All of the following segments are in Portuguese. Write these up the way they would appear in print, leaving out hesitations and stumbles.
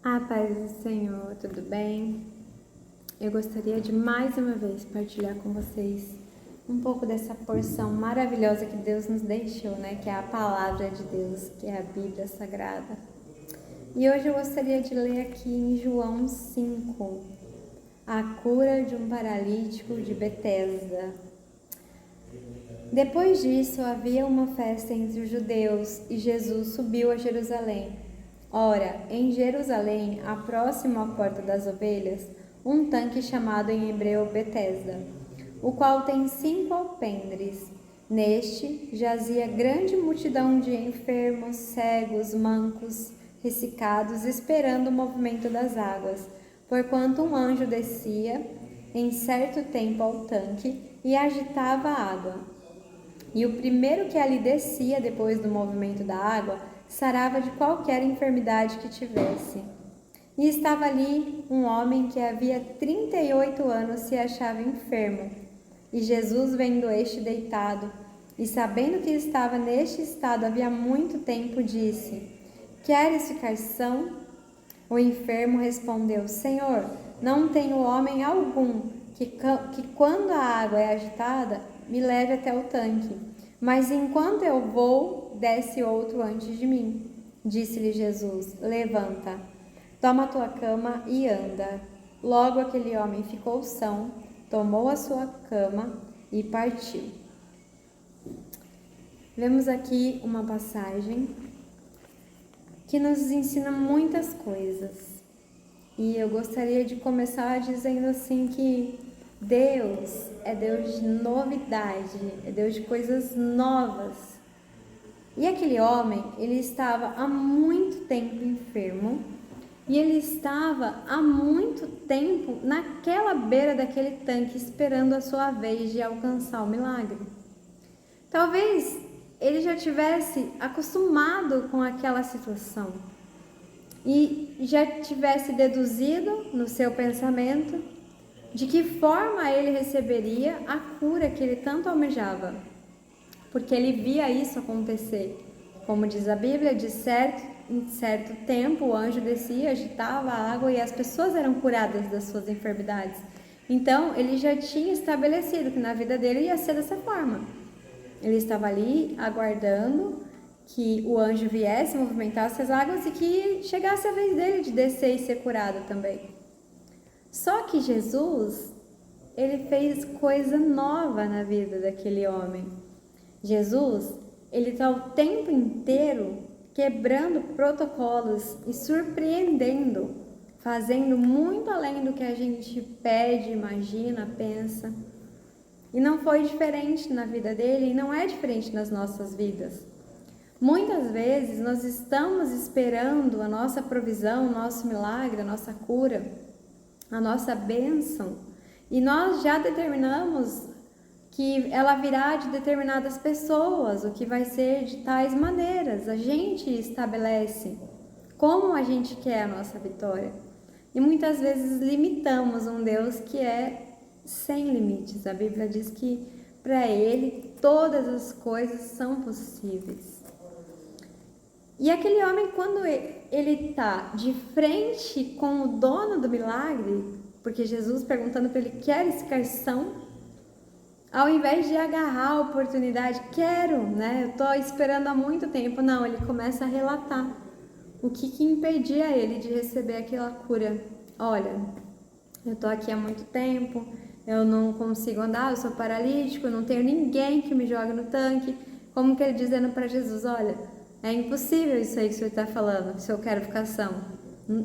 A paz do Senhor, tudo bem? Eu gostaria de mais uma vez partilhar com vocês um pouco dessa porção maravilhosa que Deus nos deixou, né? Que é a palavra de Deus, que é a Bíblia Sagrada. E hoje eu gostaria de ler aqui em João 5, a cura de um paralítico de Betesda. Depois disso, havia uma festa entre os judeus e Jesus subiu a Jerusalém. Ora, em Jerusalém, próximo à Porta das Ovelhas, um tanque chamado em hebreu Betesda, o qual tem 5 alpendres. Neste jazia grande multidão de enfermos, cegos, mancos, ressecados, esperando o movimento das águas, porquanto um anjo descia em certo tempo ao tanque e agitava a água. E o primeiro que ali descia depois do movimento da água sarava de qualquer enfermidade que tivesse. E estava ali um homem que havia 38 anos se achava enfermo. E Jesus, vendo este deitado, e sabendo que estava neste estado havia muito tempo, disse: Queres ficar são? O enfermo respondeu: Senhor, não tenho homem algum que quando a água é agitada, me leve até o tanque. Mas enquanto eu vou, desce outro antes de mim. Disse-lhe Jesus: Levanta, toma a tua cama e anda. Logo aquele homem ficou são, tomou a sua cama e partiu. Vemos aqui uma passagem que nos ensina muitas coisas. E eu gostaria de começar dizendo assim que Deus é Deus de novidade, é Deus de coisas novas. E aquele homem, ele estava há muito tempo enfermo e ele estava há muito tempo naquela beira daquele tanque esperando a sua vez de alcançar o milagre. Talvez ele já tivesse acostumado com aquela situação e já tivesse deduzido no seu pensamento de que forma ele receberia a cura que ele tanto almejava, porque ele via isso acontecer. Como diz a Bíblia, em certo tempo o anjo descia, agitava a água e as pessoas eram curadas das suas enfermidades. Então ele já tinha estabelecido que na vida dele ia ser dessa forma. Ele estava ali aguardando que o anjo viesse, movimentasse as águas e que chegasse a vez dele de descer e ser curado também. Só que Jesus, ele fez coisa nova na vida daquele homem. Jesus, ele está o tempo inteiro quebrando protocolos e surpreendendo, fazendo muito além do que a gente pede, imagina, pensa. E não foi diferente na vida dele e não é diferente nas nossas vidas. Muitas vezes nós estamos esperando a nossa provisão, o nosso milagre, a nossa cura, a nossa bênção, e nós já determinamos que ela virá de determinadas pessoas, o que vai ser de tais maneiras. A gente estabelece como a gente quer a nossa vitória. E muitas vezes limitamos um Deus que é sem limites. A Bíblia diz que para Ele todas as coisas são possíveis. E aquele homem, quando ele está de frente com o dono do milagre, porque Jesus perguntando para ele: queres ficar são? Ao invés de agarrar a oportunidade, quero, né? Eu estou esperando há muito tempo. Não, ele começa a relatar o que impedia ele de receber aquela cura. Olha, eu estou aqui há muito tempo, eu não consigo andar, eu sou paralítico, eu não tenho ninguém que me jogue no tanque. Como que ele dizendo para Jesus: olha, é impossível isso aí que o senhor está falando, se eu quero ficar são.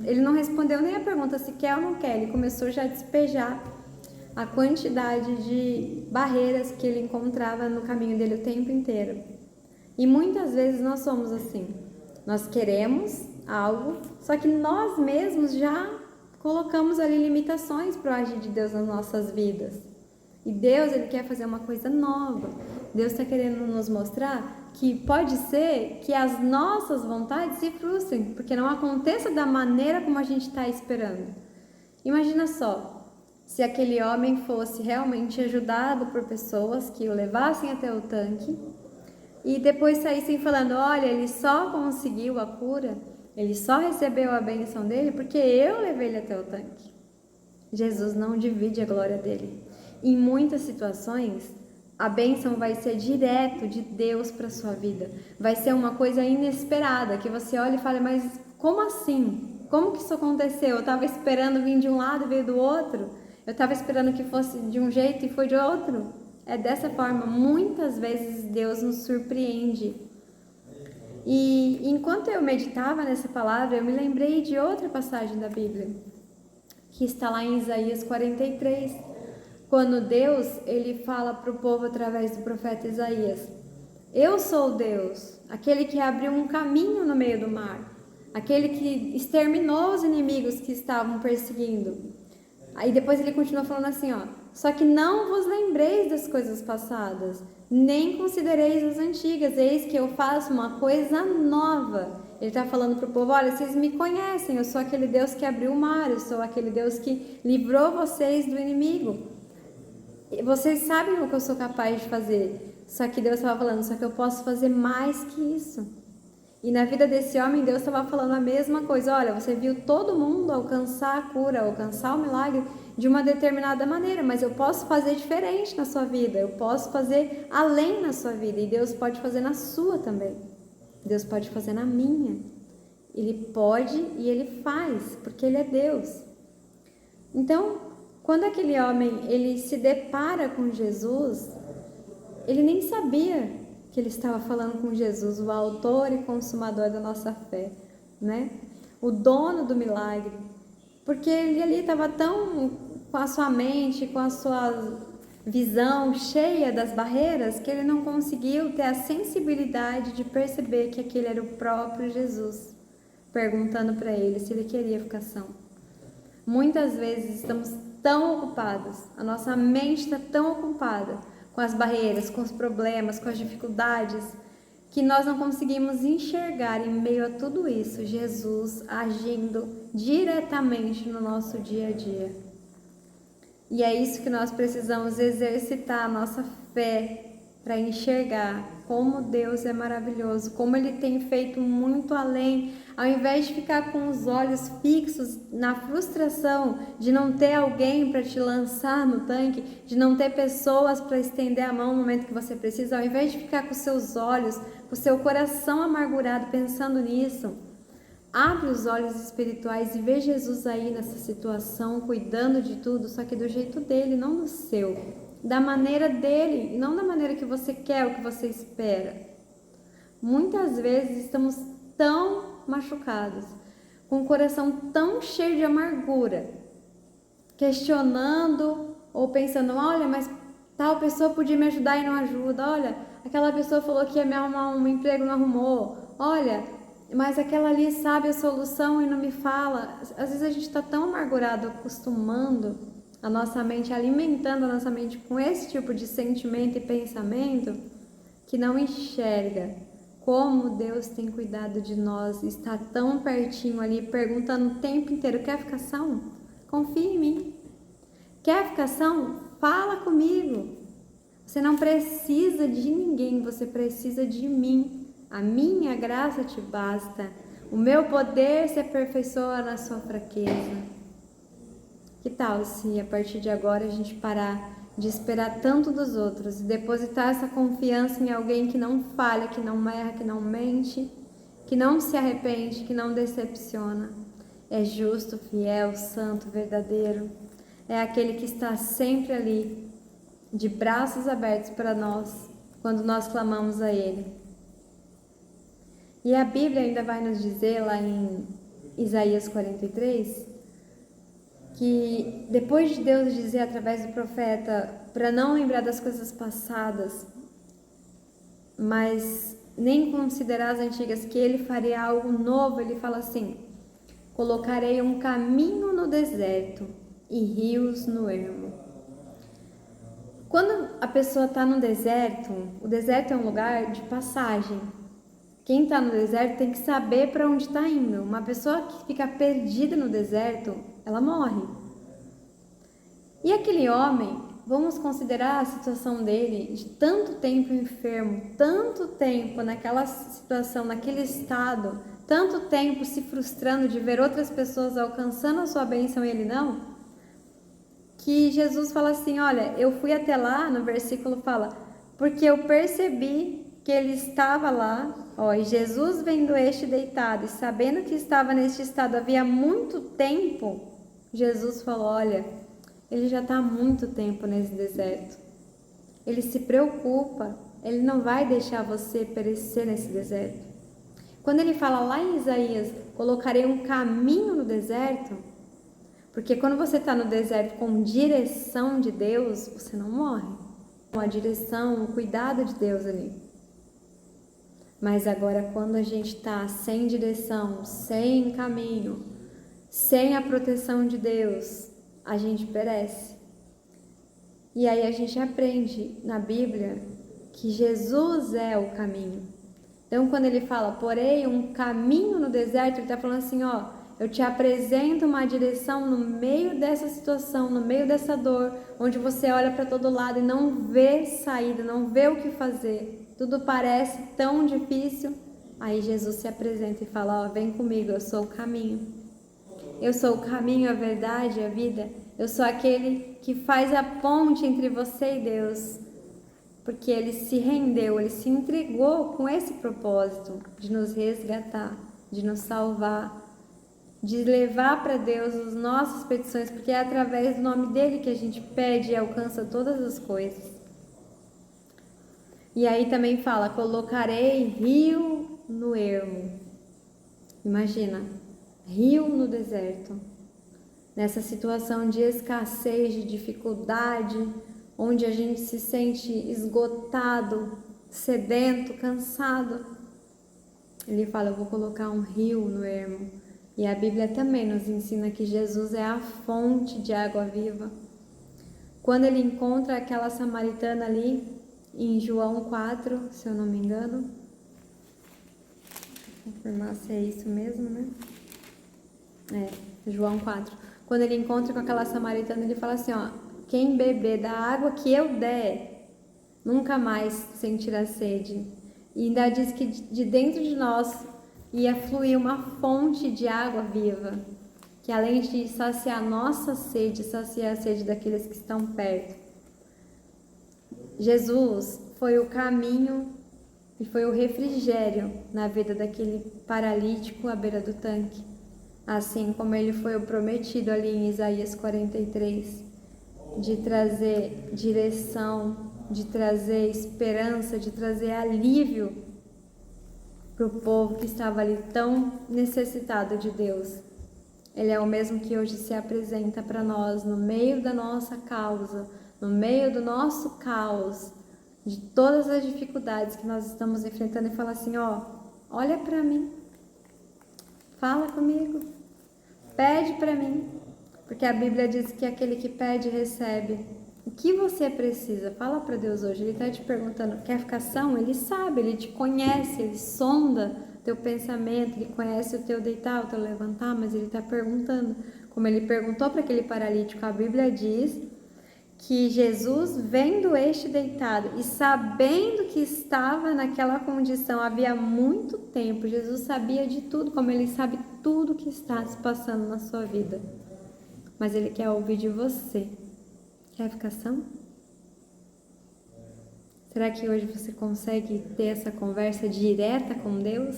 Ele não respondeu nem a pergunta se quer ou não quer, ele começou já a despejar a quantidade de barreiras que ele encontrava no caminho dele o tempo inteiro. E muitas vezes nós somos assim, nós queremos algo, só que nós mesmos já colocamos ali limitações para o agir de Deus nas nossas vidas. E Deus, ele quer fazer uma coisa nova. Deus está querendo nos mostrar que pode ser que as nossas vontades se frustrem, porque não aconteça da maneira como a gente está esperando. Imagina só, se aquele homem fosse realmente ajudado por pessoas que o levassem até o tanque e depois saíssem falando: olha, ele só conseguiu a cura, Ele só recebeu a bênção dele porque eu levei ele até o tanque. Jesus não divide a glória dele. Em muitas situações, a bênção vai ser direto de Deus para sua vida. Vai ser uma coisa inesperada, que você olha e fala, mas como assim? Como que isso aconteceu? Eu estava esperando vir de um lado e veio do outro. Eu estava esperando que fosse de um jeito e foi de outro. É dessa forma. Muitas vezes Deus nos surpreende. E enquanto eu meditava nessa palavra, eu me lembrei de outra passagem da Bíblia, que está lá em Isaías 43, quando Deus ele fala para o povo através do profeta Isaías: eu sou Deus, aquele que abriu um caminho no meio do mar, aquele que exterminou os inimigos que estavam perseguindo. Aí depois ele continua falando assim, ó: só que não vos lembreis das coisas passadas, nem considereis as antigas, eis que eu faço uma coisa nova. Ele está falando para o povo: olha, vocês me conhecem, eu sou aquele Deus que abriu o mar, eu sou aquele Deus que livrou vocês do inimigo. Vocês sabem o que eu sou capaz de fazer. Só que Deus estava falando, só que eu posso fazer mais que isso. E na vida desse homem, Deus estava falando a mesma coisa. Olha, você viu todo mundo alcançar a cura, alcançar o milagre de uma determinada maneira, mas eu posso fazer diferente na sua vida, eu posso fazer além na sua vida, e Deus pode fazer na sua também. Deus pode fazer na minha. Ele pode e Ele faz, porque Ele é Deus. Então, quando aquele homem ele se depara com Jesus, ele nem sabia que ele estava falando com Jesus, o autor e consumador da nossa fé, né? O dono do milagre, porque ele ali estava tão com a sua mente, com a sua visão cheia das barreiras, que ele não conseguiu ter a sensibilidade de perceber que aquele era o próprio Jesus, perguntando para ele se ele queria ficar são. Muitas vezes estamos tão ocupados, a nossa mente está tão ocupada com as barreiras, com os problemas, com as dificuldades, que nós não conseguimos enxergar em meio a tudo isso Jesus agindo diretamente no nosso dia a dia. E é isso que nós precisamos exercitar a nossa fé para enxergar como Deus é maravilhoso, como Ele tem feito muito além, ao invés de ficar com os olhos fixos na frustração de não ter alguém para te lançar no tanque, de não ter pessoas para estender a mão no momento que você precisa, ao invés de ficar com os seus olhos, com o seu coração amargurado pensando nisso, abre os olhos espirituais e vê Jesus aí nessa situação, cuidando de tudo, só que do jeito dele, não do seu, da maneira dele, e não da maneira que você quer, o que você espera. Muitas vezes estamos tão machucados, com o coração tão cheio de amargura, questionando ou pensando: olha, mas tal pessoa podia me ajudar e não ajuda, olha, aquela pessoa falou que ia me arrumar um emprego e não arrumou, olha, mas aquela ali sabe a solução e não me fala. Às vezes a gente está tão amargurado, acostumando a nossa mente, alimentando a nossa mente com esse tipo de sentimento e pensamento, que não enxerga como Deus tem cuidado de nós, está tão pertinho ali, perguntando o tempo inteiro: quer ficar são? Confia em mim. Quer ficar são? Fala comigo. Você não precisa de ninguém, você precisa de mim. A minha graça te basta. O meu poder se aperfeiçoa na sua fraqueza. Que tal se a partir de agora a gente parar de esperar tanto dos outros e depositar essa confiança em alguém que não falha, que não erra, que não mente, que não se arrepende, que não decepciona? É justo, fiel, santo, verdadeiro. É aquele que está sempre ali, de braços abertos para nós, quando nós clamamos a Ele. E a Bíblia ainda vai nos dizer lá em Isaías 43, que depois de Deus dizer através do profeta para não lembrar das coisas passadas, mas nem considerar as antigas, que Ele faria algo novo, Ele fala assim: colocarei um caminho no deserto e rios no ermo. Quando a pessoa está no deserto, o deserto é um lugar de passagem. Quem está no deserto tem que saber para onde está indo. Uma pessoa que fica perdida no deserto, ela morre. E aquele homem, vamos considerar a situação dele de tanto tempo enfermo, tanto tempo naquela situação, naquele estado tanto tempo se frustrando de ver outras pessoas alcançando a sua bênção e ele não, que Jesus fala assim, olha, eu fui até lá, no versículo fala, porque eu percebi que ele estava lá, ó, e Jesus vendo este deitado e sabendo que estava neste estado havia muito tempo, Jesus falou, olha, ele já está há muito tempo nesse deserto, ele se preocupa, ele não vai deixar você perecer nesse deserto. Quando ele fala lá em Isaías, colocarei um caminho no deserto, porque quando você está no deserto com direção de Deus, você não morre. Com a direção, o cuidado de Deus ali. Mas agora quando a gente está sem direção, sem caminho, sem a proteção de Deus, a gente perece. E aí a gente aprende na Bíblia que Jesus é o caminho. Então quando ele fala, porém um caminho no deserto, ele está falando assim, ó, eu te apresento uma direção no meio dessa situação, no meio dessa dor, onde você olha para todo lado e não vê saída, não vê o que fazer. Tudo parece tão difícil. Aí Jesus se apresenta e fala, ó, vem comigo, eu sou o caminho. Eu sou o caminho, a verdade e a vida. Eu sou aquele que faz a ponte entre você e Deus. Porque ele se rendeu, ele se entregou com esse propósito de nos resgatar, de nos salvar, de levar para Deus as nossas petições, porque é através do nome dele que a gente pede e alcança todas as coisas. E aí também fala, colocarei rio no ermo. Imagina, rio no deserto. Nessa situação de escassez, de dificuldade, onde a gente se sente esgotado, sedento, cansado. Ele fala, eu vou colocar um rio no ermo. E a Bíblia também nos ensina que Jesus é a fonte de água viva. Quando ele encontra aquela samaritana ali, em João 4, se eu não me engano, vou confirmar se é isso mesmo, né? João 4. Quando ele encontra com aquela samaritana, ele fala assim, ó, quem beber da água que eu der, nunca mais sentirá sede. E ainda diz que de dentro de nós ia fluir uma fonte de água viva, que além de saciar a nossa sede, saciar a sede daqueles que estão perto. Jesus foi o caminho e foi o refrigério na vida daquele paralítico à beira do tanque, assim como ele foi o prometido ali em Isaías 43, de trazer direção, de trazer esperança, de trazer alívio para o povo que estava ali tão necessitado de Deus. Ele é o mesmo que hoje se apresenta para nós no meio da nossa causa, no meio do nosso caos, de todas as dificuldades que nós estamos enfrentando e fala assim, ó, olha para mim, fala comigo, pede para mim, porque a Bíblia diz que aquele que pede recebe. O que você precisa? Fala para Deus hoje. Ele está te perguntando, quer ficar são? Ele sabe, ele te conhece, ele sonda teu pensamento, ele conhece o teu deitar, o teu levantar, mas ele está perguntando. Como ele perguntou para aquele paralítico, a Bíblia diz que Jesus, vendo este deitado e sabendo que estava naquela condição havia muito tempo, Jesus sabia de tudo, como ele sabe tudo que está se passando na sua vida. Mas ele quer ouvir de você. Quer ficar são? Será que hoje você consegue ter essa conversa direta com Deus?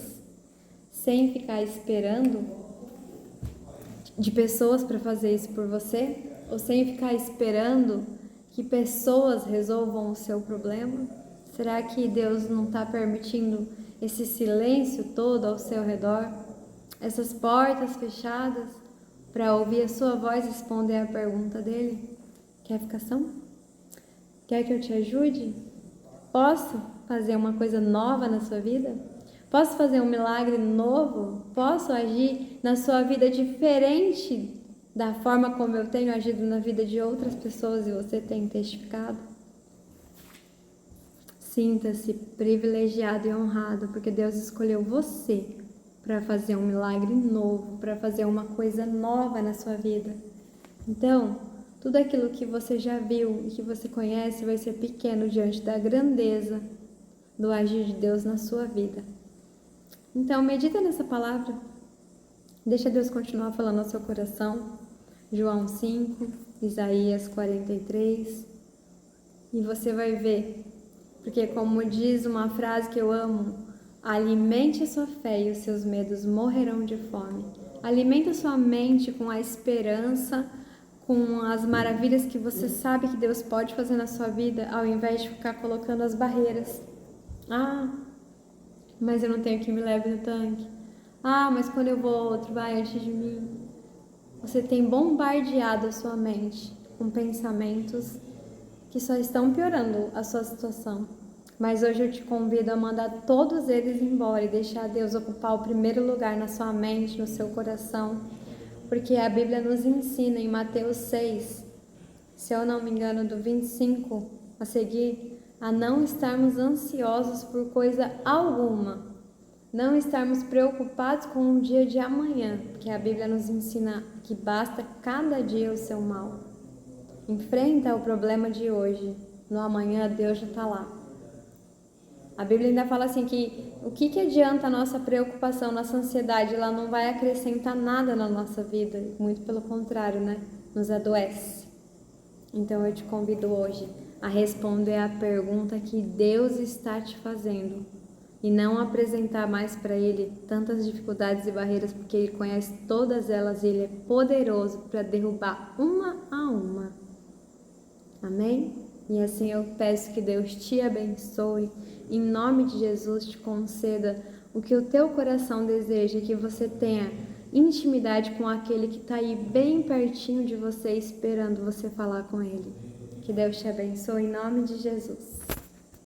Sem ficar esperando de pessoas para fazer isso por você? Ou sem ficar esperando que pessoas resolvam o seu problema? Será que Deus não está permitindo esse silêncio todo ao seu redor? Essas portas fechadas para ouvir a sua voz responder a pergunta dele? Quer ficar são? Quer que eu te ajude? Posso fazer uma coisa nova na sua vida? Posso fazer um milagre novo? Posso agir na sua vida diferente da forma como eu tenho agido na vida de outras pessoas e você tem testificado? Sinta-se privilegiado e honrado, porque Deus escolheu você para fazer um milagre novo, para fazer uma coisa nova na sua vida. Então, tudo aquilo que você já viu e que você conhece vai ser pequeno diante da grandeza do agir de Deus na sua vida. Então, medita nessa palavra. Deixa Deus continuar falando ao seu coração. João 5, Isaías 43. E você vai ver. Porque como diz uma frase que eu amo, alimente a sua fé e os seus medos morrerão de fome. Alimente a sua mente com a esperança, com as maravilhas que você sabe que Deus pode fazer na sua vida, ao invés de ficar colocando as barreiras. Ah, mas eu não tenho quem me leve no tanque. Ah, mas quando eu vou, outro vai antes de mim. Você tem bombardeado a sua mente com pensamentos que só estão piorando a sua situação. Mas hoje eu te convido a mandar todos eles embora e deixar Deus ocupar o primeiro lugar na sua mente, no seu coração. Porque a Bíblia nos ensina em Mateus 6, se eu não me engano, do 25 a seguir, a não estarmos ansiosos por coisa alguma. Não estarmos preocupados com o dia de amanhã, porque a Bíblia nos ensina que basta cada dia o seu mal. Enfrenta o problema de hoje, no amanhã Deus já está lá. A Bíblia ainda fala assim que o que adianta a nossa preocupação, nossa ansiedade, ela não vai acrescentar nada na nossa vida, muito pelo contrário, né? Nos adoece. Então eu te convido hoje a responder a pergunta que Deus está te fazendo e não apresentar mais para Ele tantas dificuldades e barreiras, porque Ele conhece todas elas e Ele é poderoso para derrubar uma a uma. Amém? E assim eu peço que Deus te abençoe, em nome de Jesus te conceda o que o teu coração deseja, que você tenha intimidade com aquele que está aí bem pertinho de você, esperando você falar com Ele. Que Deus te abençoe em nome de Jesus.